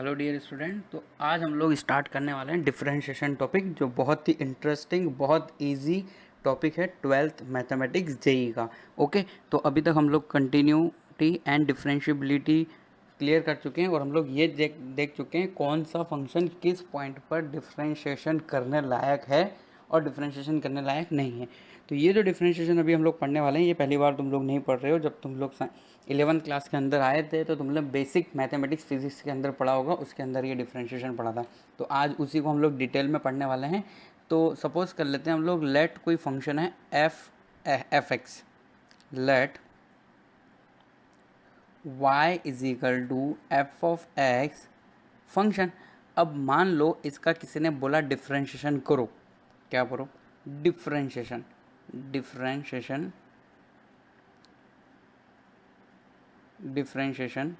Hello dear student. तो आज हम लोग स्टार्ट करने वाले हैं डिफरेंशिएशन टॉपिक, जो बहुत ही इंटरेस्टिंग, बहुत इजी टॉपिक है 12th मैथमेटिक्स जेई का। ओके, तो अभी तक हम लोग कंटिन्यूटी एंड डिफरेंशिएबिलिटी क्लियर कर चुके हैं और हम लोग ये देख चुके हैं कौन सा फंक्शन किस पॉइंट पर डिफरेंशिएशन करने लायक है और डिफरेंशिएशन करने लायक नहीं है। तो ये जो डिफरेंशिएशन अभी हम लोग पढ़ने वाले हैं, ये पहली बार तुम लोग नहीं पढ़ रहे हो। जब तुम लोग 11th क्लास के अंदर आए थे तो तुम लोग बेसिक मैथमेटिक्स फिजिक्स के अंदर पढ़ा होगा, उसके अंदर ये डिफरेंशिएशन पढ़ा था। तो आज उसी को हम लोग डिटेल में पढ़ने वाले हैं। तो सपोज कर लेते हैं हम लोग, लेट कोई फंक्शन है F X, let y is equal to F of X function. अब मान लो इसका किसी ने बोला डिफरेंशिएशन करो, क्या करो? Differentiation differentiation differentiation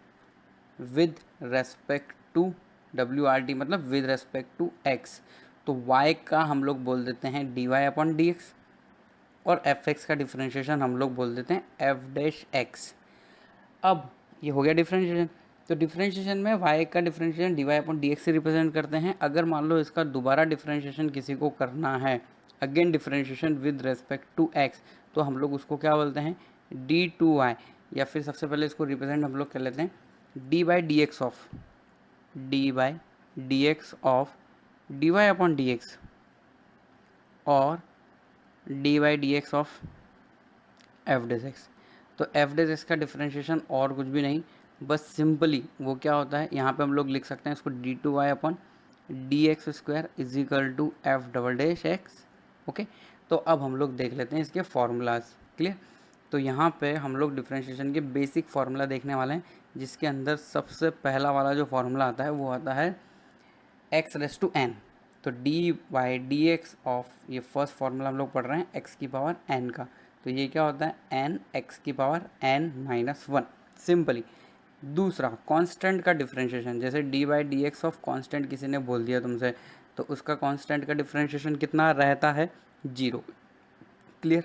with respect to W R T, मतलब विद रेस्पेक्ट टू एक्स। तो y का हम लोग बोल देते हैं D Y upon D x, और एफ एक्स का डिफरेंशिएशन हम लोग बोल देते हैं एफ डैश एक्स। अब ये हो गया डिफरेंशिएशन। तो डिफरेंशिएशन में y का differentiation D Y upon D X से रिप्रेजेंट करते हैं। अगर मान लो इसका दोबारा डिफरेंशिएशन किसी को करना है, again differentiation with respect to X, तो हम लोग उसको क्या बोलते हैं? डी टू वाई, या फिर सबसे पहले इसको रिप्रेजेंट हम लोग कर लेते हैं D by D x of d by D x of d Y upon D x, और d by D x of f dash x. तो एफ डेज एक्स का डिफरेंशिएशन और कुछ भी नहीं, बस सिंपली वो क्या होता है, यहाँ पे हम लोग लिख सकते हैं इसको D two Y upon D X square is equal to F double dash X. Okay, तो अब हम लोग देख लेते हैं इसके फॉर्मूलाज। क्लियर? तो यहाँ पे हम लोग डिफरेंशिएशन के बेसिक फार्मूला देखने वाले हैं, जिसके अंदर सबसे पहला वाला जो फार्मूला आता है वो आता है एक्स रेस टू एन। तो D by D x of, ये फर्स्ट फार्मूला हम लोग पढ़ रहे हैं एक्स की पावर एन का, तो ये क्या होता है? एन एक्स की power N minus one, simply. दूसरा कांस्टेंट का डिफरेंशिएशन, जैसे D by D x of constant किसी ने बोल दिया तुमसे, तो उसका कांस्टेंट का डिफरेंशिएशन कितना रहता है? जीरो। क्लियर?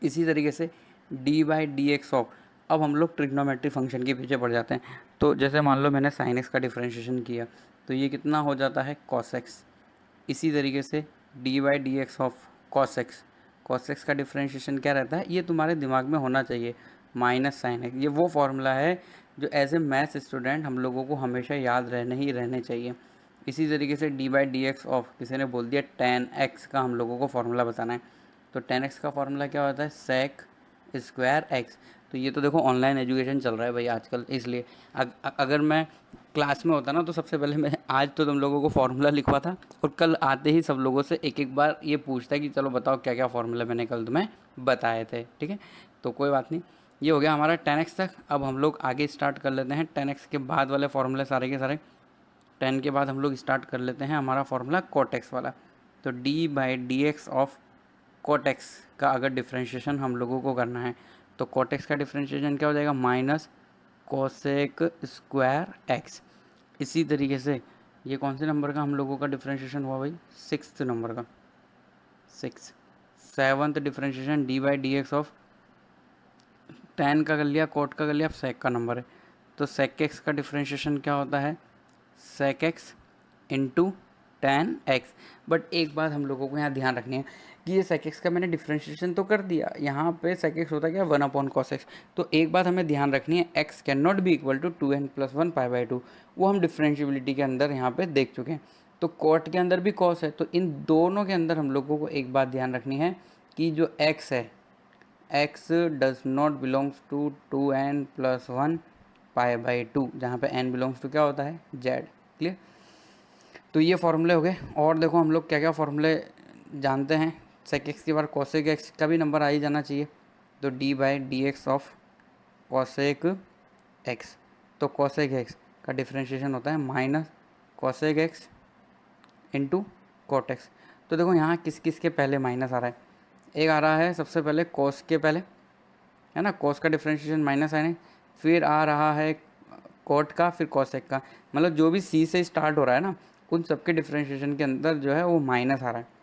इसी तरीके से D by D x of, अब हम लोग ट्रिग्नोमेट्री फंक्शन के पीछे पड़ जाते हैं। तो जैसे मान लो मैंने साइन एक्स का डिफरेंशिएशन किया, तो ये कितना हो जाता है? Cos x. इसी तरीके से D by D x of cos x, cos X का डिफरेंशिएशन क्या रहता है? ये तुम्हारे दिमाग में होना चाहिए, माइनस साइन एक्स। ये वो फॉर्मूला है जो एज ए मैथ्स स्टूडेंट हम लोगों को हमेशा याद रहने चाहिए। इसी तरीके से D by D x of, किसी ने बोल दिया टेन एक्स का हम लोगों को फॉर्मूला बताना है, तो टेन एक्स का फॉर्मूला क्या होता है? Sec square X. तो ये तो देखो ऑनलाइन एजुकेशन चल रहा है भाई आजकल, इसलिए अगर मैं क्लास में होता ना, तो सबसे पहले मैं आज तो तुम लोगों को फॉर्मूला लिखवा था, और कल आते ही सब लोगों से एक एक बार ये पूछता है कि चलो बताओ क्या क्या फॉर्मूला मैंने कल तुम्हें बताए थे। ठीक है, तो कोई बात नहीं, ये हो गया हमारा 10x तक। अब हम लोग आगे स्टार्ट कर लेते हैं 10x के बाद वाले फॉर्मूले सारे के सारे। 10 के बाद हम लोग स्टार्ट कर लेते हैं हमारा फॉर्मूला कोटेक्स वाला। तो D by D x of cot x का अगर डिफरेंशिएशन हम लोगों को करना है, तो कोटेक्स का डिफरेंशिएशन क्या हो जाएगा? Minus cosec square x. इसी तरीके से ये कौन से नंबर का हम लोगों का डिफरेंशिएशन हुआ भाई? 6th नंबर का, 6। 7th differentiation D by D x of ten का कर लिया, कोट का कर लिया, अब सेक का नंबर है, तो सेक एक्स का डिफरेंशिएशन क्या होता है? Sec X into tan X. But एक बात हम लोगों को यहाँ ध्यान रखनी है कि ये सेक एक्स का मैंने डिफरेंशिएशन तो कर दिया, यहाँ पे सेक एक्स होता है क्या? 1 अपॉन कॉस एक्स। तो एक बात हमें ध्यान रखनी है, X can not be equal to 2n plus 1 pi by 2, वो हम डिफरेंशिएबिलिटी के अंदर यहाँ पे देख चुके हैं। तो कॉट के अंदर भी कॉस है, तो इन दोनों के अंदर हम लोगों को एक बात ध्यान रखनी है कि जो एक्स है, x does not belongs to 2n plus 1 pi by 2, जहाँ पे n बिलोंग्स टू क्या होता है? z। क्लियर? तो ये फॉर्मूले हो गए। और देखो हम लोग क्या क्या फॉर्मूले जानते हैं। सेक एक्स के बाद कोसेक एक्स का भी नंबर आ ही जाना चाहिए, तो D by D x of cosec x. तो कोसेक एक्स का डिफरेंशिएशन होता है minus cosec x into cot x. तो देखो यहाँ किस किस के पहले माइनस आ रहा है? एक आ रहा है सबसे पहले कोस के पहले, है ना, कोस का डिफरेंशिएशन माइनस है, फिर आ रहा है कोट का, फिर कोसेक का, मतलब जो भी सी से स्टार्ट हो रहा है ना, उन सबके डिफरेंशिएशन के अंदर जो है वो माइनस आ रहा है।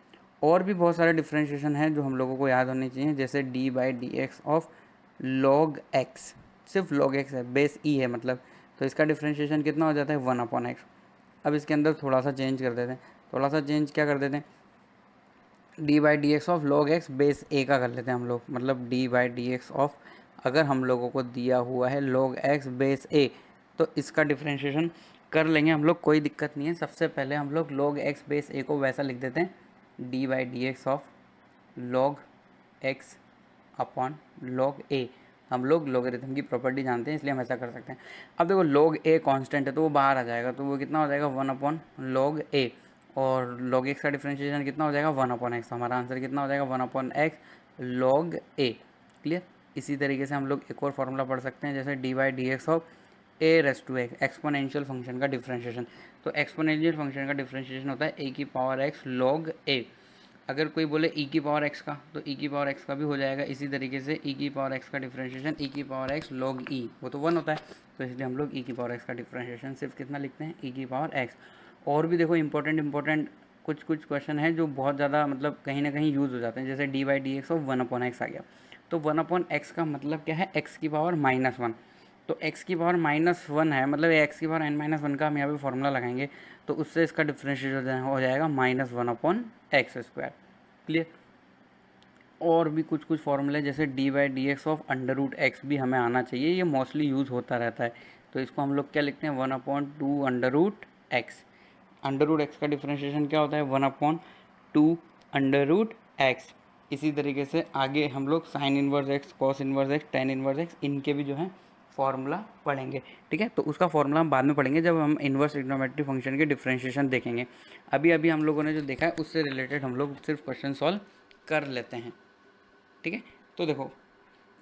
और भी बहुत सारे डिफरेंशिएशन हैं जो हम लोगों को याद होने चाहिए, जैसे D by D x of log x, सिर्फ लॉग एक्स है, बेस ई है मतलब, तो इसका डिफ्रेंशिएशन कितना हो जाता है 1/x। अब इसके अंदर थोड़ा सा चेंज कर देते हैं, थोड़ा सा चेंज क्या कर देते हैं, d/dx of log x base a का कर लेते हैं हम लोग, मतलब d/dx ऑफ, अगर हम लोगों को दिया हुआ है log x बेस a तो इसका डिफ्रेंशिएशन कर लेंगे हम लोग, कोई दिक्कत नहीं है। सबसे पहले हम लोग log x बेस a को वैसा लिख देते हैं d/dx of log x upon log a। हम लोग लॉगरिथम की प्रॉपर्टी जानते हैं इसलिए हम ऐसा कर सकते हैं। अब देखो log a कांस्टेंट है तो वो बाहर आ जाएगा, तो वो कितना हो जाएगा 1/log a, और log x का डिफरेंशिएशन कितना हो जाएगा 1/x। हमारा आंसर कितना हो जाएगा 1/x log a। क्लियर। इसी तरीके से हम लोग एक और फॉर्मूला पढ़ सकते हैं, जैसे d/dx of a raise to x, exponential function का डिफरेंशिएशन। तो एक्सपोनेंशियल फंक्शन का डिफरेंशिएशन होता है a की पावर x log a। अगर कोई बोले e की पावर x का, तो e की पावर x का भी हो जाएगा इसी तरीके से, e की पावर x का डिफरेंशिएशन e की पावर x log e, वो तो 1 होता है, तो इसलिए हम लोग e की पावर x का डिफरेंशिएशन सिर्फ कितना लिखते हैं e की पावर x। और भी देखो इंपॉर्टेंट कुछ क्वेश्चन है जो बहुत ज़्यादा मतलब कहीं ना कहीं यूज़ हो जाते हैं, जैसे d/dx ऑफ 1/x आ गया, तो 1/x का मतलब क्या है x की पावर -1, तो x की पावर -1 है, मतलब x की पावर n-1 का हम यहाँ पे फॉर्मूला लगाएंगे तो उससे इसका डिफरेंशिएशन हो जाएगा -1/x²। क्लियर। और भी कुछ फॉर्मूले जैसे d/dx ऑफ √x भी हमें आना चाहिए, ये मोस्टली यूज़ होता रहता है, तो इसको हम लोग क्या लिखते हैं 1/2 √x का डिफरेंशिएशन क्या होता है 1/2 √x। इसी तरीके से आगे हम लोग sine inverse x, cos inverse x, tan inverse x, इनके भी जो है फॉर्मूला पढ़ेंगे। ठीक है, तो उसका फॉर्मूला हम बाद में पढ़ेंगे जब हम इनवर्स ट्रिग्नोमेट्रिक फंक्शन के डिफरेंशिएशन देखेंगे। अभी हम लोगों ने जो देखा है उससे रिलेटेड हम लोग सिर्फ क्वेश्चन सॉल्व कर लेते हैं। ठीक है, तो देखो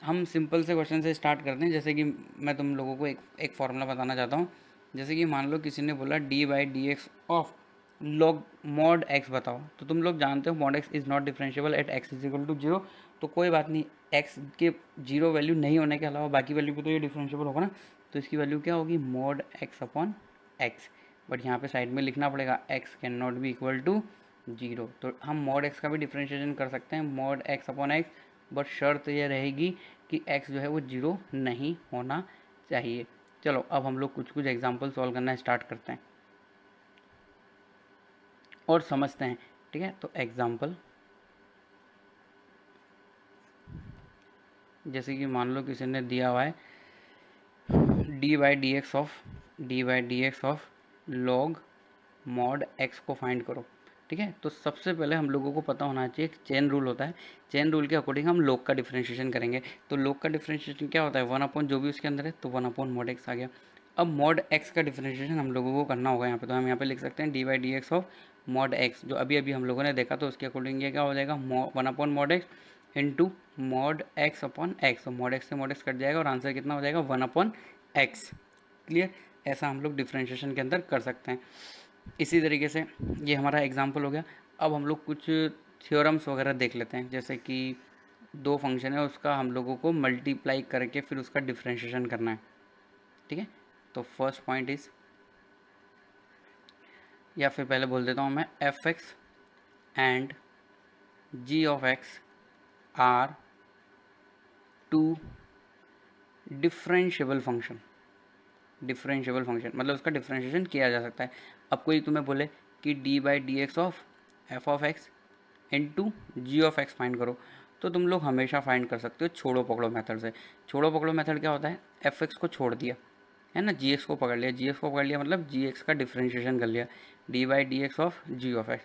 हम सिंपल से क्वेश्चन से स्टार्ट करते हैं। जैसे कि मैं तुम लोगों को एक फॉर्मूला बताना चाहता हूँ। जैसे कि मान लो किसी ने बोला d/dx of log mod x बताओ, तो तुम लोग जानते हो mod x is not differentiable at x is equal to 0, तो कोई बात नहीं, x के 0 वैल्यू नहीं होने के अलावा बाकी वैल्यू पे तो ये डिफरेंशिएबल होगा ना, तो इसकी वैल्यू क्या होगी mod x upon x। But यहाँ पे साइड में लिखना पड़ेगा x can not be equal to 0, तो हम mod x का भी डिफरेंशिएशन कर सकते हैं mod x upon x, but शर्त यह रहेगी कि x जो है वो 0 नहीं होना चाहिए। चलो अब हम लोग कुछ एग्जाम्पल सॉल्व करना स्टार्ट करते हैं और समझते हैं। ठीक है, तो एग्जाम्पल जैसे कि मान लो किसी ने दिया हुआ है d/dx of log mod x को फाइंड करो। ठीक है, तो सबसे पहले हम लोगों को पता होना चाहिए, चेन रूल होता है, चेन रूल के अकॉर्डिंग हम log का डिफरेंशिएशन करेंगे। तो log का डिफरेंशिएशन क्या होता है 1 जो भी उसके अंदर है, तो 1/mod x आ गया। अब mod x का डिफरेंशिएशन हम लोगों को करना होगा यहाँ पे, तो हम यहाँ पे लिख सकते हैं d/dx ऑफ mod x, जो अभी हम लोगों ने देखा, तो उसके अकॉर्डिंग ये क्या हो जाएगा 1/mod x into mod x upon x, तो mod x से mod x कट जाएगा और आंसर कितना हो जाएगा 1/x। क्लियर, ऐसा हम लोग डिफरेंशिएशन के अंदर कर सकते हैं। इसी तरीके से ये हमारा एग्जाम्पल हो गया। अब हम लोग कुछ थ्योरम्स वगैरह देख लेते हैं, जैसे कि दो फंक्शन है उसका हम लोगों को मल्टीप्लाई करके फिर उसका डिफरेंशिएशन करना है। ठीक है, तो फर्स्ट पॉइंट इज, या फिर पहले बोल देता हूँ मैं, f(x) and g(x) are two differentiable function मतलब उसका डिफरेंशिएशन किया जा सकता है। अब कोई तुम्हें बोले कि d/dx of f(x) into g(x) find करो, तो तुम लोग हमेशा फाइंड कर सकते हो छोड़ो पकड़ो मेथड से। छोड़ो पकड़ो मेथड क्या होता है, f(x) को छोड़ दिया है ना, gx को पकड़ लिया, मतलब gx का डिफरेंशिएशन कर लिया, d/dx ऑफ g(x).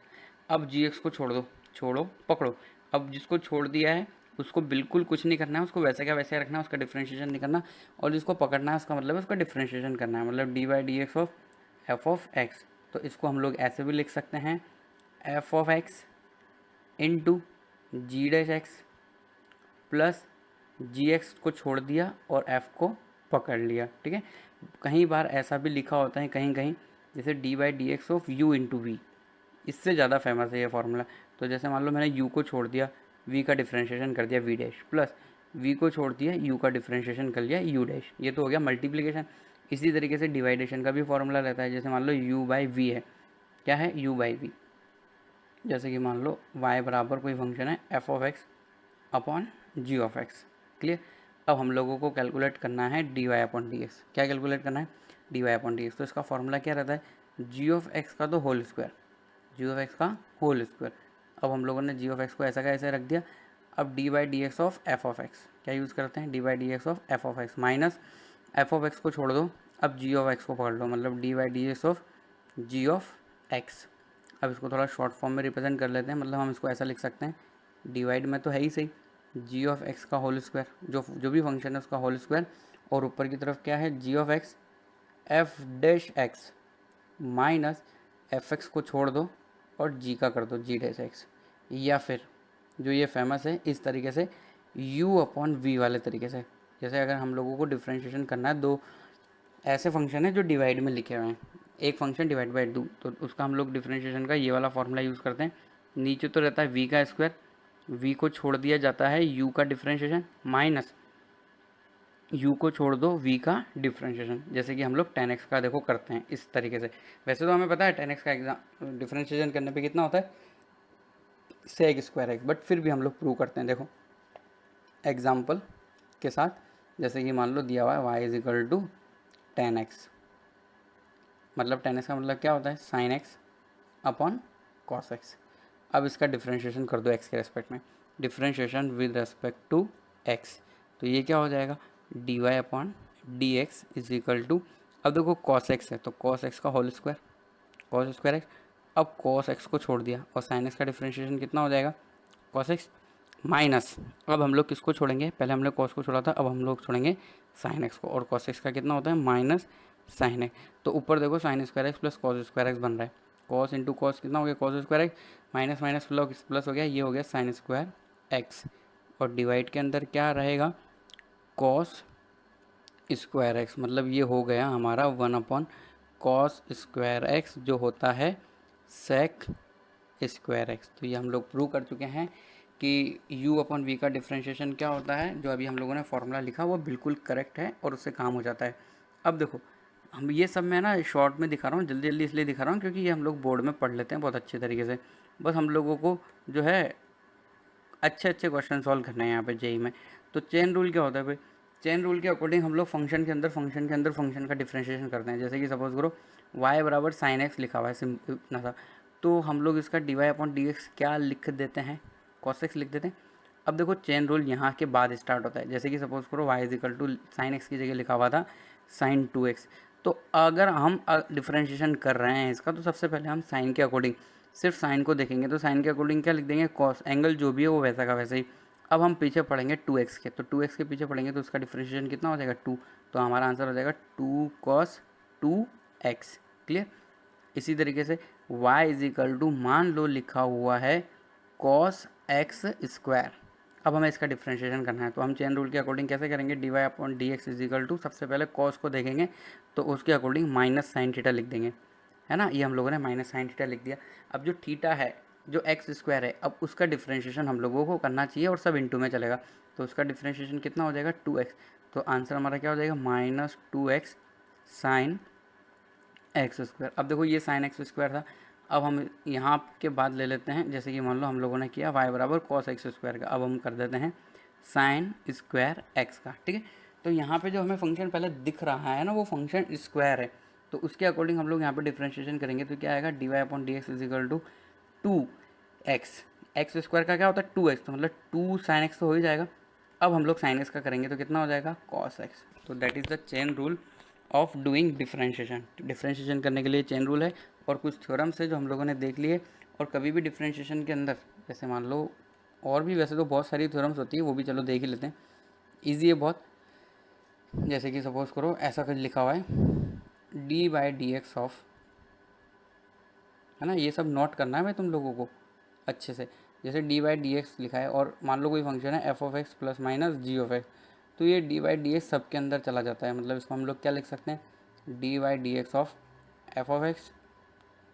अब gx को छोड़ दो, छोड़ो पकड़ो। अब जिसको छोड़ दिया है उसको बिल्कुल कुछ नहीं करना है, उसको वैसे का वैसे रखना है, उसका डिफरेंशिएशन नहीं करना, और जिसको पकड़ना है उसका मतलब है उसका डिफरेंशिएशन करना है, मतलब d/dx ऑफ f(x). तो इसको हम लोग ऐसे भी लिख सकते हैं f(x) into g'(x) plus gx को छोड़ दिया और f को पकड़ लिया। ठीक है, कहीं बार ऐसा भी लिखा होता है कहीं कहीं, जैसे d/dx of u into we, इससे ज़्यादा फेमस है ये फॉर्मूला। तो जैसे मान लो मैंने u को छोड़ दिया, v का डिफरेंशिएशन कर दिया v डैश, प्लस v को छोड़ दिया u का डिफरेंशिएशन कर लिया u डैश, ये तो हो गया मल्टीप्लिकेशन। इसी तरीके से डिवाइडेशन का भी फॉर्मूला रहता है, जैसे मान लो u/v है, क्या है u/v, जैसे कि मान लो y बराबर कोई फंक्शन है f(x) अपॉन g(x). क्लियर। अब हम लोगों को कैलकुलेट करना है dy अपॉन dx। क्या कैलकुलेट करना है, D Y upon D X. तो इसका फॉर्मूला क्या रहता है, जी ऑफ एक्स का तो whole square, G of X का होल स्क्वायर। अब हम लोगों ने जी ऑफ एक्स को ऐसा का ऐसे रख दिया। अब D by D x of F of x क्या यूज़ करते हैं, D by D x of F of x minus F of x को छोड़ दो, अब जी ऑफ एक्स को पकड़ लो, मतलब D by D x of G of X. अब इसको थोड़ा शॉर्ट फॉर्म में रिप्रेजेंट कर लेते हैं, मतलब हम इसको ऐसा लिख सकते हैं, डिवाइड में तो है ही सही, जी ऑफ एक्स का होल स्क्वायर, जो भी फंक्शन है उसका होल स्क्वायर, और ऊपर की तरफ क्या है, g of x f dash x minus f x को छोड़ दो और जी का कर दो जी डैश एक्स, या फिर जो ये फेमस है इस तरीके से u अपॉन वी वाले तरीके से। जैसे अगर हम लोगों को डिफ्रेंशिएशन करना है, दो ऐसे फंक्शन है जो डिवाइड में लिखे हुए हैं, एक फंक्शन डिवाइड बाई टू, तो उसका हम लोग डिफ्रेंशिएशन का ये वाला फॉर्मूला यूज़ करते हैं। नीचे तो रहता है v का स्क्वायर, v को छोड़ दिया जाता है u का डिफ्रेंशिएशन माइनस u को छोड़ दो v का डिफ्रेंशिएशन, जैसे कि हम लोग tan x का देखो करते हैं इस तरीके से। वैसे तो हमें पता है tan x का एग्जाम डिफ्रेंशिएशन करने पे कितना होता है, सेक स्क्वायर एक्स, बट फिर भी हम लोग प्रूव करते हैं। देखो एग्जाम्पल के साथ, जैसे कि मान लो दिया हुआ है Y is equal to tan X, मतलब टेन एक्स का मतलब क्या होता है, sine X upon cos X. अब इसका डिफ्रेंशिएशन कर दो एक्स के रेस्पेक्ट में, differentiation with respect to X, तो ये क्या हो जाएगा, D Y upon D X is equal to, अब देखो कॉस एक्स है तो कॉस एक्स का whole square, cos square X, अब कॉस एक्स को छोड़ दिया और साइन एक्स का डिफ्रेंशिएशन कितना हो जाएगा, कॉस एक्स माइनस, अब हम लोग किसको छोड़ेंगे, पहले हमने कॉस को छोड़ा था, अब हम लोग छोड़ेंगे साइन एक्स को, और कॉस एक्स का कितना होता है माइनस साइन एक्स, तो ऊपर देखो sine square x plus cos square x बन रहा है, कॉस इंटू कॉस कितना हो गया, cos square x minus minus plus plus हो गया, ये हो गया साइन स्क्वायर एक्स, और डिवाइड के अंदर क्या रहेगा, कॉस स्क्वायर एक्स, मतलब ये हो गया हमारा one upon cos square x जो होता है सेक स्क्वायर एक्स। तो ये हम लोग प्रूव कर चुके हैं कि u अपॉन वी का डिफ्रेंशिएशन क्या होता है, जो अभी हम लोगों ने फॉर्मूला लिखा वो बिल्कुल करेक्ट है और उससे काम हो जाता है। अब देखो हम ये सब मैं ना शॉर्ट में दिखा रहा हूँ, जल्दी जल्दी इसलिए दिखा रहा हूँ क्योंकि ये हम लोग बोर्ड में पढ़ लेते हैं बहुत अच्छे तरीके से, बस हम लोगों को जो है अच्छे अच्छे क्वेश्चन सॉल्व करने हैं यहाँ पे जेई में। तो चेन रूल क्या होता है भाई, चेन रूल के अकॉर्डिंग हम लोग फंक्शन के अंदर फंक्शन का डिफ्रेंशिएशन करते हैं। जैसे कि सपोज करो y बराबर साइन एक्स लिखा हुआ है सिंपल इतना सा, तो हम लोग इसका D Y upon D X क्या लिख देते हैं, कॉस एक्स लिख देते हैं। अब देखो चेन रूल यहाँ के बाद स्टार्ट होता है, जैसे कि सपोज करो y is equal to sine X की जगह लिखा हुआ था साइन 2x, तो अगर हम डिफ्रेंशिएशन कर रहे हैं इसका, तो सबसे पहले हम साइन के अकॉर्डिंग सिर्फ साइन को देखेंगे, तो साइन के अकॉर्डिंग क्या लिख देंगे, कॉस, एंगल जो भी है वो वैसा का वैसे ही। अब हम पीछे पढ़ेंगे 2x के, तो 2x के पीछे पढ़ेंगे तो उसका डिफ्रेंशिएशन कितना हो जाएगा 2, तो हमारा आंसर हो जाएगा 2 cos 2x। क्लियर। इसी तरीके से y इज इक्वल टू मान लो लिखा हुआ है cos x स्क्वायर, अब हमें इसका डिफ्रेंशिएशन करना है, तो हम चेन रूल के अकॉर्डिंग कैसे करेंगे, D Y upon D X is equal to, सबसे पहले कॉस को देखेंगे तो उसके अकॉर्डिंग माइनस साइन थीटा लिख देंगे, है ना, ये हम लोगों ने माइनस साइन थीटा लिख दिया। अब जो थीटा है जो एक्स स्क्वायर है, अब उसका डिफ्रेंशिएशन हम लोगों को करना चाहिए और सब इंटू में चलेगा, तो उसका डिफ्रेंशिएशन कितना हो जाएगा 2x, तो आंसर हमारा क्या हो जाएगा minus 2x sine x square. अब देखो ये साइन एक्स स्क्वायर था, अब हम यहाँ के बाद ले लेते हैं, जैसे कि मान लो हम लोगों ने किया y बराबर कॉस एक्स स्क्वायर का, अब हम कर देते हैं साइन स्क्वायर एक्स का, ठीक है। तो यहाँ पे जो हमें फंक्शन पहले दिख रहा है ना वो फंक्शन स्क्वायर है, तो उसके अकॉर्डिंग हम लोग यहाँ पे डिफ्रेंशिएशन करेंगे, तो क्या आएगा D Y upon D X is equal to 2x, X square का क्या होता है 2x, तो मतलब 2 साइन एक्स तो हो ही जाएगा। अब हम लोग साइन एक्स का करेंगे तो कितना हो जाएगा कॉस एक्स, तो that is the chain rule of doing differentiation. Differentiation करने के लिए चेन रूल है और कुछ थ्योरम्स है जो हम लोगों ने देख लिए, और कभी भी डिफ्रेंशिएशन के अंदर जैसे मान लो और भी वैसे तो बहुत सारी थ्योरम्स होती है, वो भी चलो देख ही लेते हैं, ईजी है बहुत। जैसे कि सपोज करो ऐसा कुछ लिखा हुआ है D by D x of, है ना, ये सब नोट करना है भाई तुम लोगों को अच्छे से। जैसे डी बाई डी एक्स लिखा है और मान लो कोई फंक्शन है F of X plus minus G of X, तो ये डी बाई डी एक्स सब के अंदर चला जाता है, मतलब इसको हम लोग क्या लिख सकते हैं D by D x of F of X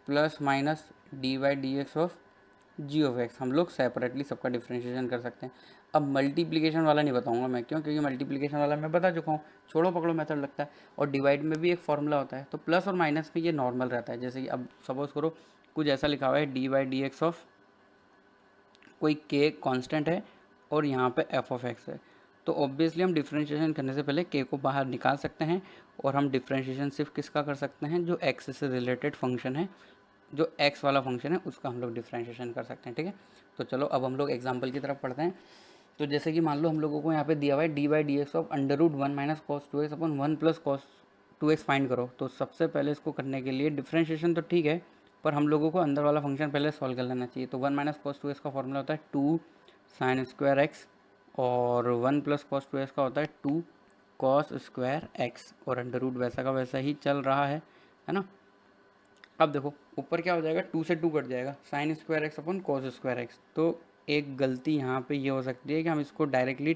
plus minus D by D x of G of X, हम लोग सेपरेटली सबका डिफ्रेंशिएशन कर सकते हैं। अब मल्टीप्लिकेशन वाला नहीं बताऊंगा मैं, क्यों, क्योंकि मल्टीप्लिकेशन वाला मैं बता चुका हूँ, छोड़ो पकड़ो मेथड लगता है, और डिवाइड में भी एक फॉर्मूला होता है, तो प्लस और माइनस में ये नॉर्मल रहता है। जैसे कि अब सपोज करो कुछ ऐसा लिखा हुआ है D by D x of कोई के कांस्टेंट है और यहाँ पे एफ ऑफ एक्स है, तो ऑब्वियसली हम डिफ्रेंशिएशन करने से पहले के को बाहर निकाल सकते हैं और हम डिफ्रेंशिएशन सिर्फ किसका कर सकते हैं, जो एक्स से रिलेटेड फंक्शन है, जो एक्स वाला फंक्शन है उसका हम लोग डिफ्रेंशिएशन कर सकते हैं। ठीक है, तो चलो अब हम लोग एग्जाम्पल की तरफ पढ़ते हैं। तो जैसे कि मान लो हम लोगों को यहाँ पे दिया हुआ है D by D x of under root one minus cos two X upon one plus cos two X find करो। तो सबसे पहले इसको करने के लिए डिफ्रेंशिएशन तो ठीक है, पर हम लोगों को अंदर वाला फंक्शन पहले सॉल्व कर लेना चाहिए। तो one minus cos two x का फॉर्मूला होता है टू साइन स्क्वायर एक्स, और one plus cos two x का होता है टू कॉस स्क्वायर एक्स, और अंडर रूट वैसा का वैसा ही चल रहा है ना। अब देखो ऊपर क्या हो जाएगा, टू से टू कट जाएगा, sine square x upon cos square X. तो एक गलती यहाँ पे ये हो सकती है कि हम इसको डायरेक्टली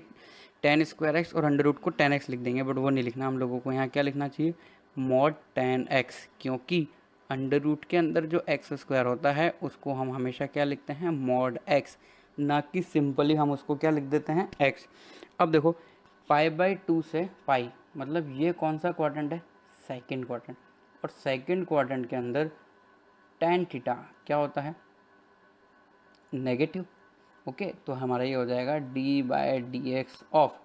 टेन स्क्वायर एक्स और अंडर रूट को टेन एक्स लिख देंगे, बट वो नहीं लिखना हम लोगों को। यहाँ क्या लिखना चाहिए, मॉड टेन एक्स, क्योंकि अंडर रूट के अंदर जो एक्स स्क्वायर होता है उसको हम हमेशा क्या लिखते हैं, मॉड एक्स, ना कि सिंपली हम उसको क्या लिख देते हैं, एक्स। अब देखो पाई बाई टू से पाई, मतलब ये कौन सा क्वाड्रेंट है, सेकेंड क्वाड्रेंट, और सेकेंड क्वाड्रेंट के अंदर tan थीटा क्या होता है, नेगेटिव। ओके, तो हमारा ये हो जाएगा D by D x of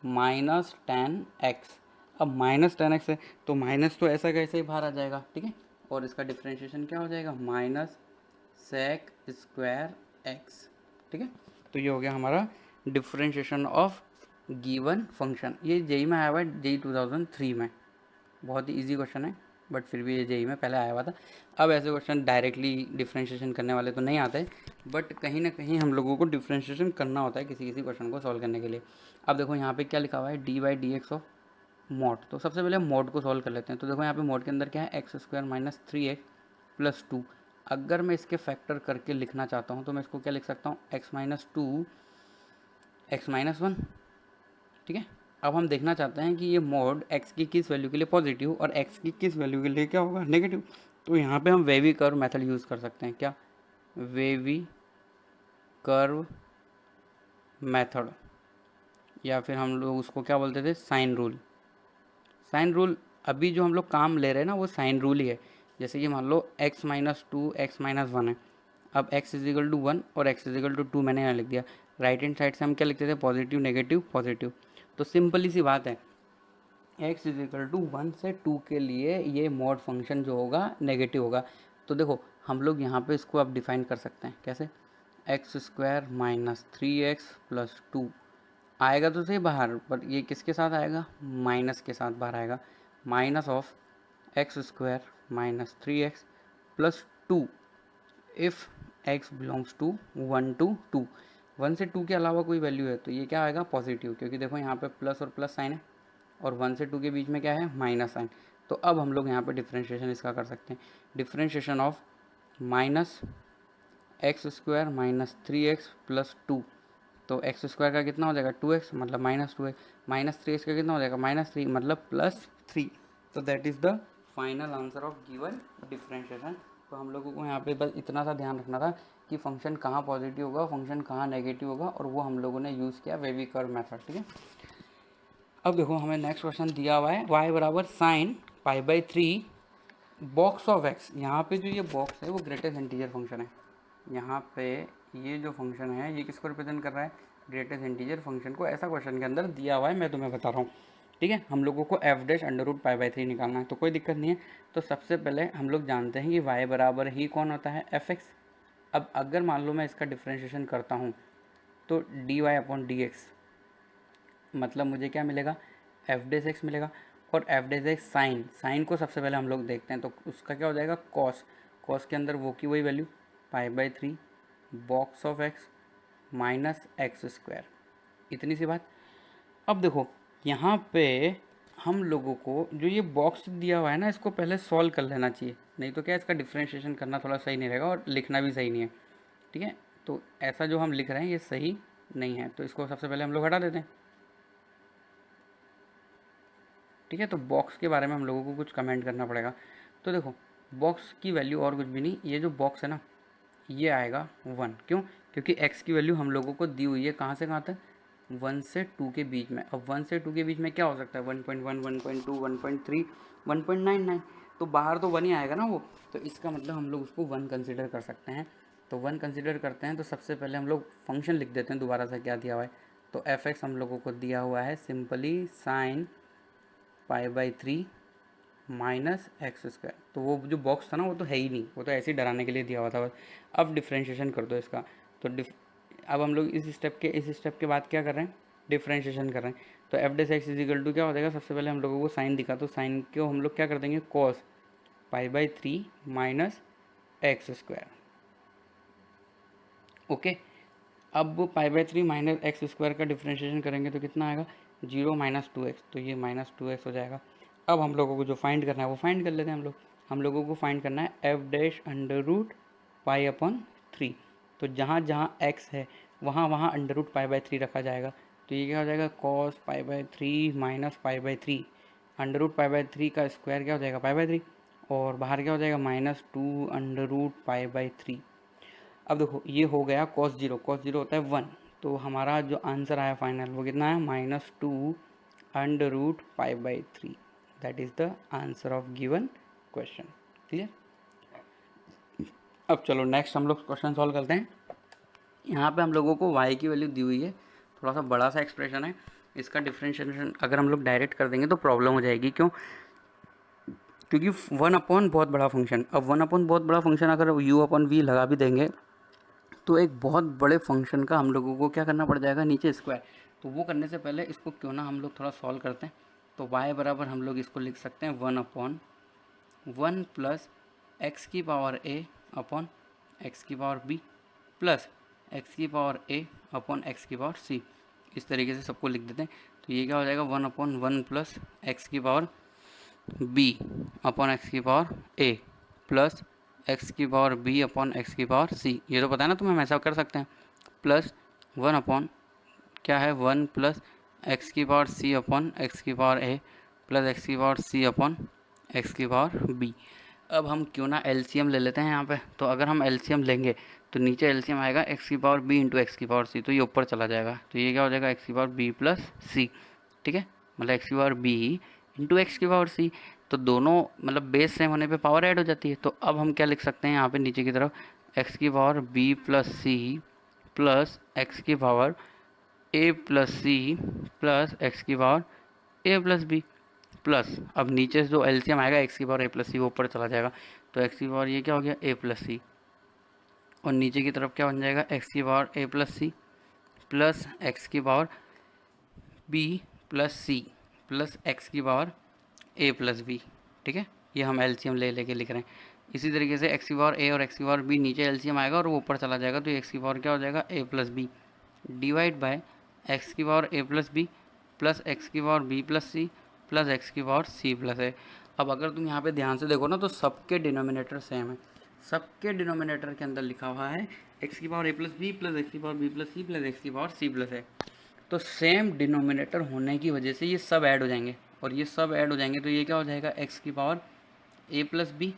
minus ten x. अब माइनस टेन एक्स है तो माइनस तो ऐसा कैसे ही बाहर आ जाएगा। ठीक है, और इसका डिफ्रेंशिएशन क्या हो जाएगा, माइनस सेक स्क्वायर एक्स। ठीक है, तो ये हो गया हमारा डिफ्रेंशिएशन ऑफ गिवन फंक्शन। ये जेई में आया हुआ है, जेई 2003 में, बहुत ही ईजी क्वेश्चन है, बट फिर भी ये जेई में पहले आया हुआ था। अब ऐसे क्वेश्चन डायरेक्टली डिफ्रेंशिएशन करने वाले तो नहीं आते, बट कहीं ना कहीं हम लोगों को डिफ्रेंशिएशन करना होता है किसी किसी क्वेश्चन को सॉल्व करने के लिए। अब देखो यहाँ पे क्या लिखा हुआ है, D by D x of mod. तो सबसे पहले हम मॉड को सॉल्व कर लेते हैं। तो देखो यहाँ पे मॉड के अंदर क्या है, x square minus three X plus to. अगर मैं इसके फैक्टर करके लिखना चाहता हूँ तो मैं इसको क्या लिख सकता हूँ, x minus two x minus one. ठीक है, अब हम देखना चाहते हैं कि ये मॉड x की किस वैल्यू के लिए पॉजिटिव और x की किस वैल्यू के लिए क्या होगा, नेगेटिव। तो यहाँ पे हम वेवी कर्व मेथड यूज़ कर सकते हैं। क्या, वेवी कर्व मेथड, या फिर हम लोग उसको क्या बोलते थे, साइन रूल। साइन रूल अभी जो हम लोग काम ले रहे हैं ना वो साइन रूल ही है। जैसे कि मान लो x minus two x minus one है, अब x इजिकल टू वन और x इजिकल टू टू मैंने यहाँ लिख दिया। राइट हैंड साइड से हम क्या लिखते थे, पॉजिटिव नेगेटिव पॉजिटिव। तो सिंपली सी बात है, x इजिकल टू वन से टू के लिए ये मॉड फंक्शन जो होगा नेगेटिव होगा। तो देखो हम लोग यहाँ पे इसको अब डिफाइन कर सकते हैं कैसे, x square minus three X plus to आएगा तो सही बाहर, पर ये किसके साथ आएगा, माइनस के साथ बाहर आएगा। Minus of X square minus three X plus two if x belongs to one to two. One से टू के अलावा कोई वैल्यू है तो ये क्या आएगा, पॉजिटिव, क्योंकि देखो यहाँ पे प्लस और प्लस साइन है और वन से टू के बीच में क्या है, माइनस साइन। तो अब हम लोग यहाँ पे डिफ्रेंशिएशन इसका कर सकते हैं, differentiation of minus x square minus three X plus to. तो एक्स स्क्वायर का कितना हो जाएगा, टू एक्स, मतलब minus two x, minus three x का कितना हो जाएगा, माइनस थ्री, मतलब प्लस थ्री। तो that is the final answer of given differentiation. तो हम लोगों को यहाँ पे बस इतना सा ध्यान रखना था कि फंक्शन कहाँ पॉजिटिव होगा, फंक्शन कहाँ नेगेटिव होगा, और वो हम लोगों ने यूज़ किया वेवी कर्व मेथड। ठीक है, अब देखो हमें नेक्स्ट क्वेश्चन दिया हुआ है y बराबर sine pi by three box of x। यहाँ पे जो ये बॉक्स है वो ग्रेटेस्ट इंटीजर फंक्शन है। यहाँ पे ये जो फंक्शन है ये किसको रिप्रेजेंट कर रहा है, ग्रेटेस्ट इंटीजर फंक्शन को। ऐसा क्वेश्चन के अंदर दिया हुआ है, मैं तुम्हें बता रहा हूँ। ठीक है, हम लोगों को F dash under root pi by three निकालना है, तो कोई दिक्कत नहीं है। तो सबसे पहले हम लोग जानते हैं कि y बराबर ही कौन होता है, एफ एक्स। अब अगर मान लो मैं इसका डिफ्रेंशिएशन करता हूँ तो D Y upon D X, मतलब मुझे क्या मिलेगा, एफ डेस एक्स मिलेगा। और F dash X sine, sine को सबसे पहले हम लोग देखते हैं, तो उसका क्या हो जाएगा, कॉस। कॉस के अंदर वो की वही value, pi by three box of x minus x square, इतनी सी बात। अब देखो यहाँ पे हम लोगों को जो ये बॉक्स दिया हुआ है ना, इसको पहले सॉल्व कर लेना चाहिए, नहीं तो क्या इसका डिफ्रेंशिएशन करना थोड़ा सही नहीं रहेगा और लिखना भी सही नहीं है। ठीक है, तो ऐसा जो हम लिख रहे हैं ये सही नहीं है, तो इसको सबसे पहले हम लोग हटा देते हैं। ठीक है, तो बॉक्स के बारे में हम लोगों को कुछ कमेंट करना पड़ेगा। तो देखो बॉक्स की वैल्यू और कुछ भी नहीं, ये जो बॉक्स है ना ये आएगा वन। क्यों, क्योंकि x की वैल्यू हम लोगों को दी हुई है कहाँ से कहाँ तक, वन से टू के बीच में। अब वन से टू के बीच में क्या हो सकता है, 1.1 1.2 1.3 1.99, तो बाहर तो वन ही आएगा ना वो। तो इसका मतलब हम लोग उसको वन कंसिडर कर सकते हैं। तो वन कंसिडर करते हैं तो सबसे पहले हम लोग फंक्शन लिख देते हैं, दोबारा से क्या दिया हुआ है, तो एफ एक्स हम लोगों को दिया हुआ है simply sine π/3 minus x square. तो वो जो बॉक्स था ना वो तो है ही नहीं, वो तो ऐसे ही डराने के लिए दिया हुआ था बस। अब डिफ्रेंशिएशन कर दो इसका। तो अब हम लोग इस स्टेप के बाद क्या कर रहे हैं, डिफ्रेंशिएशन कर रहे हैं। तो F dash X is equal to क्या हो जाएगा, सबसे पहले हम लोगों को साइन दिखा, तो साइन को हम लोग क्या कर देंगे, cos π/3 minus x square. Okay, अब π/3 माइनस एक्स स्क्वायर का डिफ्रेंशिएशन करेंगे तो कितना आएगा, 0 माइनस 2x, तो ये माइनस 2x हो जाएगा। अब हम लोगों को जो फाइंड करना है वो फाइंड कर लेते हैं हम लोगों को फाइंड करना है एफ डैश अंडर रूट π/3। तो जहाँ जहाँ x है वहाँ वहाँ अंडर रूट π/3 रखा जाएगा। तो ये क्या हो जाएगा, कॉस π/3 माइनस π/3, अंडर रूट π/3 का स्क्वायर क्या हो जाएगा, π/3, और बाहर क्या हो जाएगा, -2 अंडर रूट π/3। अब देखो ये हो गया cos 0, cos 0 होता है 1, तो हमारा जो आंसर आया फाइनल वो कितना है, -2 under root π/3। That is the answer of given question. Clear. अब चलो नेक्स्ट हम लोग क्वेश्चन सॉल्व करते हैं। यहाँ पे हम लोगों को y की वैल्यू दी हुई है, थोड़ा सा बड़ा सा एक्सप्रेशन है, इसका डिफ्रेंशिएशन अगर हम लोग डायरेक्ट कर देंगे तो प्रॉब्लम हो जाएगी। क्यों, क्योंकि 1/, बहुत बड़ा फंक्शन, अब 1/, बहुत बड़ा फंक्शन अगर u/v लगा भी देंगे तो एक बहुत बड़े फंक्शन का हम लोगों को क्या करना पड़ जाएगा, नीचे स्क्वायर। तो वो करने से पहले इसको क्यों ना हम लोग थोड़ा सॉल्व करते हैं। तो y बराबर हम लोग इसको लिख सकते हैं 1/1 प्लस एक्स की पावर a अपॉन एक्स की पावर b प्लस एक्स की पावर a अपॉन एक्स की पावर c। इस तरीके से सबको लिख देते हैं। तो ये क्या हो जाएगा, 1/1 प्लस एक्स की पावर b अपॉन एक्स की पावर a प्लस एक्स की पावर b अपॉन एक्स की पावर c। ये तो पता है ना तुम्हें, हम ऐसा कर सकते हैं, प्लस 1 अपॉन क्या है, 1 प्लस एक्स की पावर c अपॉन एक्स की पावर a प्लस एक्स की पावर c अपॉन एक्स की पावर b। अब हम क्यों ना एलसीएम ले लेते हैं यहाँ पे। तो अगर हम एलसीएम लेंगे तो नीचे एलसीएम आएगा एक्स की पावर b इंटू एक्स की पावर c, तो ये ऊपर चला जाएगा। तो ये क्या हो जाएगा, एक्स की पावर b प्लस c, ठीक है, मतलब एक्स की पावर b इंटू एक्स की पावर c। तो दोनों मतलब बेस सेम होने पे पावर ऐड हो जाती है। तो अब हम क्या लिख सकते हैं यहाँ पे नीचे की तरफ, एक्स की power b plus c plus x की power a plus c plus x की power a plus b plus, अब नीचे से जो एलसीएम आएगा एक्स की पावर a प्लस सी वो ऊपर चला जाएगा। तो एक्स की पावर ये क्या हो गया, a प्लस सी, और नीचे की तरफ क्या बन जाएगा, एक्स की power a plus c plus x की power b plus c plus x की पावर a प्लस बी। ठीक है, ये हम एलसीएम ले लेके लिख रहे हैं। इसी तरीके से एक्स की पावर a और एक्स की पावर b नीचे एलसीएम आएगा और वो ऊपर चला जाएगा। तो एक्स की पावर क्या हो जाएगा, a plus b divide by x की power a plus B plus x की power b plus c plus x की पावर c प्लस a। अब अगर तुम यहाँ पे ध्यान से देखो ना तो सबके डिनोमिनेटर सेम है, सबके डिनोमिनेटर के अंदर लिखा हुआ है एक्स की power a plus B plus x की power b plus c plus x की पावर c प्लस a। तो सेम डिनोमिनेटर होने की वजह से ये सब ऐड हो जाएंगे, और ये सब ऐड हो जाएंगे तो ये क्या हो जाएगा, एक्स की power a plus B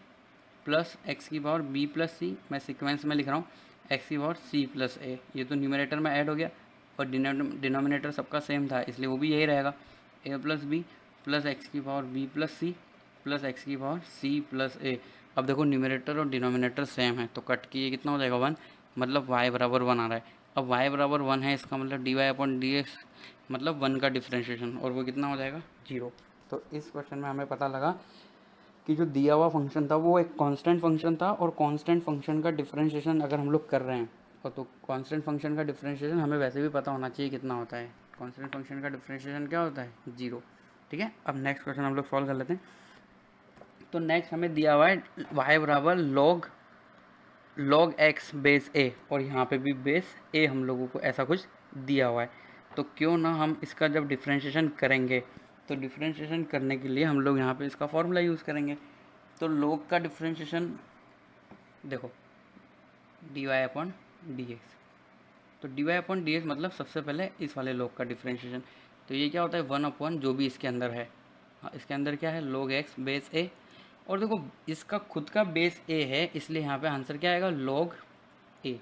plus x की पावर b प्लस सी, मैं सीक्वेंस में लिख रहा हूँ, एक्स की पावर c प्लस a। ये तो न्यूमरेटर में ऐड हो गया और डिनोमिनेटर सबका सेम था इसलिए वो भी यही रहेगा, a plus B plus x की power b plus c plus x की पावर c प्लस a। अब देखो न्यूमरेटर और डिनोमिनेटर सेम है तो कट के ये कितना हो जाएगा 1, मतलब y बराबर 1 आ रहा है। अब y बराबर 1 है, इसका मतलब dy अपॉन डी एक्स मतलब 1 का डिफ्रेंशिएशन, और वो कितना हो जाएगा 0। तो इस क्वेश्चन में हमें पता लगा कि जो दिया हुआ फंक्शन था वो एक कांस्टेंट फंक्शन था, और कांस्टेंट फंक्शन का डिफरेंशिएशन अगर हम लोग कर रहे हैं और तो कांस्टेंट फंक्शन का डिफरेंशिएशन हमें वैसे भी पता होना चाहिए कितना होता है, कांस्टेंट फंक्शन का डिफरेंशिएशन क्या होता है 0। ठीक है, अब नेक्स्ट क्वेश्चन हम लोग सॉल्व कर लेते हैं। तो नेक्स्ट हमें दिया हुआ है y बराबर log x बेस a, और यहाँ पे भी बेस a हम लोगों को ऐसा कुछ दिया हुआ है। तो क्यों ना हम इसका जब डिफरेंशिएशन करेंगे तो डिफरेंशिएशन करने के लिए हम लोग यहाँ पे इसका फॉर्मूला यूज़ करेंगे। तो log का डिफरेंशिएशन देखो dy अपॉन डी एक्स, तो dy अपॉन डी एक्स मतलब सबसे पहले इस वाले log का डिफरेंशिएशन। तो ये क्या होता है 1/, जो भी इसके अंदर है, हाँ इसके अंदर क्या है log x बेस a, और देखो इसका खुद का बेस a है इसलिए यहाँ पे आंसर क्या आएगा log a,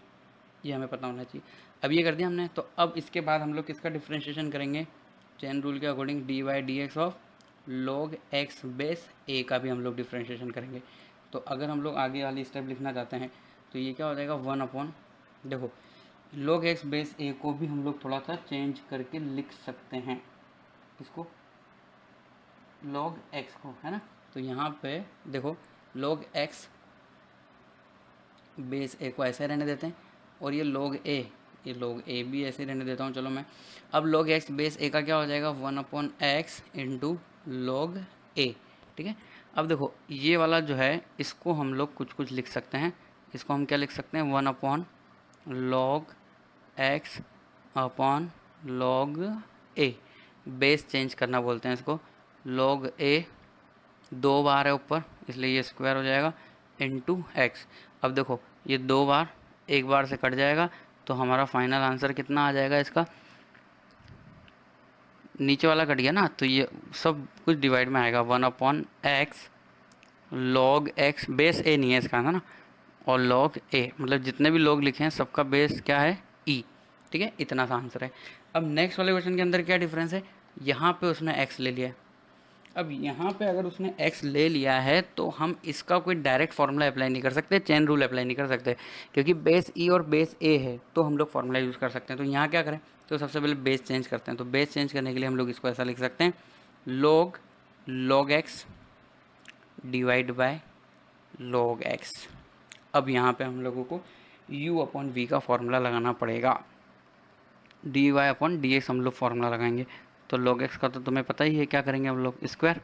ये हमें पता होना चाहिए। अब ये कर दिया हमने, तो अब इसके बाद हम लोग किसका डिफरेंशिएशन करेंगे, चेन रूल के according D Y D x of log x base a का भी हम लोग डिफरेंशिएशन करेंगे। तो अगर हम लोग आगे वाली स्टेप लिखना चाहते हैं तो ये क्या हो जाएगा 1/, देखो log x बेस a को भी हम लोग थोड़ा सा चेंज करके लिख सकते हैं, इसको log x को, है ना। तो यहाँ पे देखो log x बेस a को ऐसे रहने देते हैं, और ये log a, ये log a भी ऐसे रहने देता हूँ। चलो मैं अब log x बेस a का क्या हो जाएगा 1/x इंटू log a, ठीक है। अब देखो ये वाला जो है इसको हम लोग कुछ कुछ लिख सकते हैं, इसको हम क्या लिख सकते हैं 1/log x upon log a, base change करना बोलते हैं इसको। log a 2 बार है ऊपर इसलिए ये स्क्वायर हो जाएगा इंटू एक्स। अब देखो ये 2 बार 1 बार से कट जाएगा, तो हमारा फाइनल आंसर कितना आ जाएगा इसका, नीचे वाला कट गया ना, तो ये सब कुछ डिवाइड में आएगा 1/x log x, base a नहीं है इसका, है ना, और log a, मतलब जितने भी log लिखे हैं सबका बेस क्या है e, ठीक है। इतना सा आंसर है। अब नेक्स्ट वाले क्वेश्चन के अंदर क्या डिफरेंस है, यहाँ पे उसने x ले लिया है। अब यहाँ पे अगर उसने x ले लिया है तो हम इसका कोई डायरेक्ट फार्मूला अप्लाई नहीं कर सकते, चेन रूल अप्लाई नहीं कर सकते, क्योंकि बेस e और बेस a है तो हम लोग फार्मूला यूज़ कर सकते हैं। तो यहाँ क्या करें, तो सबसे पहले बेस चेंज करते हैं। तो बेस चेंज करने के लिए हम लोग इसको ऐसा लिख सकते हैं log x divide by log x। अब यहाँ पे हम लोगों को u/v का फार्मूला लगाना पड़ेगा, dy/dx हम लोग फार्मूला लगाएंगे। तो log x का तो तुम्हें पता ही है, क्या करेंगे हम लोग स्क्वायर,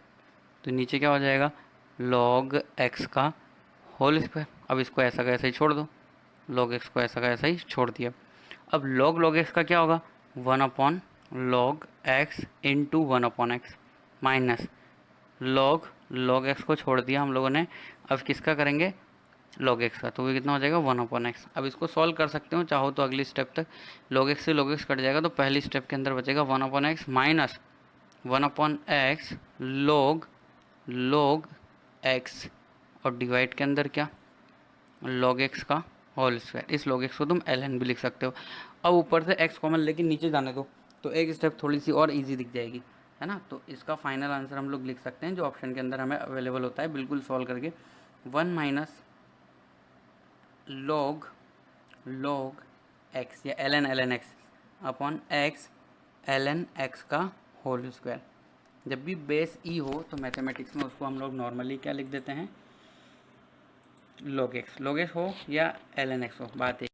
तो नीचे क्या हो जाएगा log x का होल स्क्वायर। अब इसको ऐसा का ऐसा ही छोड़ दो, log x को ऐसा का ऐसा ही छोड़ दिया। अब log x का क्या होगा 1/log x into 1/x minus log x को छोड़ दिया हम लोगों ने। अब किसका करेंगे log x का, तो वो कितना हो जाएगा 1/x। अब इसको सॉल्व कर सकते हो चाहो तो अगली स्टेप तक, log x से log x कट जाएगा तो पहली स्टेप के अंदर बचेगा 1/x minus 1/x log x, और डिवाइड के अंदर क्या log x का होल स्क्वायर। इस log x को तुम ln भी लिख सकते हो। अब ऊपर से x कॉमन लेके नीचे जाने दो, तो एक स्टेप थोड़ी सी और इजी दिख जाएगी, है ना। तो इसका फाइनल आंसर हम लोग लिख सकते हैं जो ऑप्शन के अंदर हमें अवेलेबल होता है, बिल्कुल सॉल्व करके 1 माइनस log x या ln x upon x ln x का होल स्क्वायर। जब भी बेस e हो तो मैथमेटिक्स में उसको हम लोग नॉर्मली क्या लिख देते हैं log x हो या ln x हो, बात है।